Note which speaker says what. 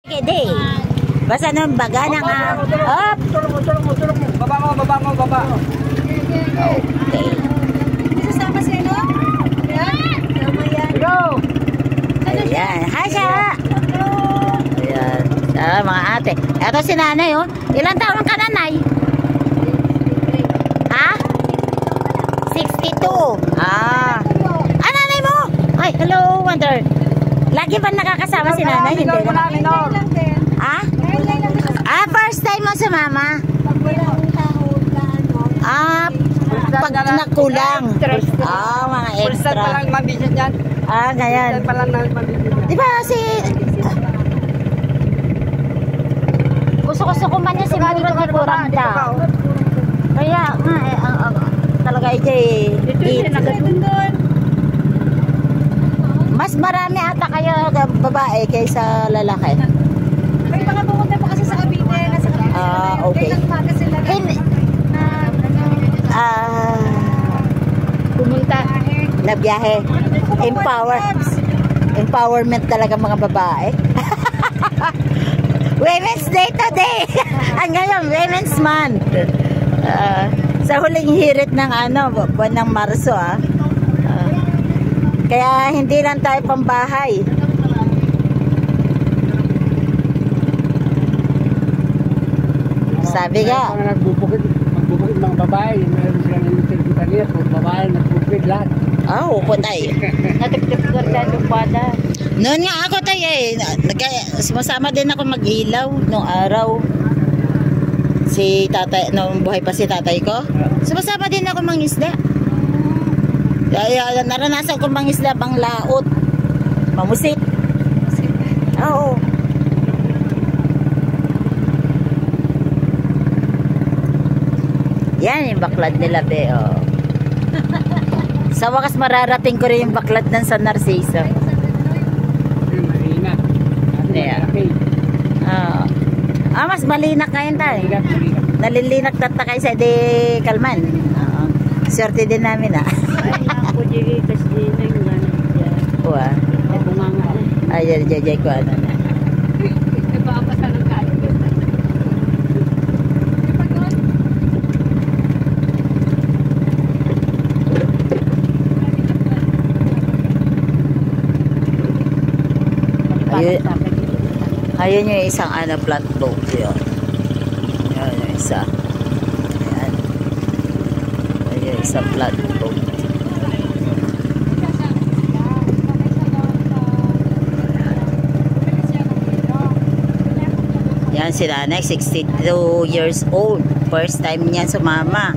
Speaker 1: Hindi. Basta nung baga na nga. Up!
Speaker 2: Baba.
Speaker 1: Okay.
Speaker 3: Sasama sila, no? Yan.
Speaker 2: Go!
Speaker 1: Ayan. Hi, siya! Ayan. Mga ate. Ito si nanay, oh. Ilang taon ka, nanay? Ha? 62. Ah, nanay mo! Ay, hello, Wonder. Lagi ba nakakasama si nanay? Hindi naman. Ha? First time mo sa mama? Pag nakulang. Mga extra.
Speaker 2: Pa lang mabisit yan.
Speaker 1: Ganyan.
Speaker 2: Pa lang mabisit.
Speaker 1: Di ba si... Gusto ko man niya si Mami Kurang daw. Kaya talaga ito mas marami ata kayo babae kaysa lalaki.
Speaker 3: May mga pumunta pa kasi sa Cavite.
Speaker 1: Okay.
Speaker 3: Pumunta.
Speaker 1: Na biyahe. Empowerment talaga mga babae. Women's Day today. Ngayon, Women's Month. Sa huling hirit ng buwan ng Marso. Kaya hindi lang tayo pambahay. Sabi nga.
Speaker 2: Magbubukid mga babae. Meron silang electric taniyat. Babae, nagbubukid lahat.
Speaker 1: Upotay.
Speaker 3: Natagtagtagtagtag pada.
Speaker 1: Noon nga ako tayo sumasama din ako mag-ilaw nung araw. Si tatay, nung buhay pa si tatay ko. Sumasama din ako mangisda. Naranasan ko mangisda pang laot. Mamusit. Oo. Yan yung baklad nila, be. Sa wakas mararating ko rin yung baklad ng San Narciso.
Speaker 2: Malina.
Speaker 1: Mas malinak ngayon tayo. Nalilinak tatakay sa Ede Kalman. Swerte din namin,
Speaker 3: Ako dili kasi nang ganun.
Speaker 1: Kuha. Ay, jajay ko na. Ayun yung isang plant boat yun. Ayun yung isa. Ayan. Ayun yung isang plant boat. Yan si nanay, 62 years old. First time niya sumama.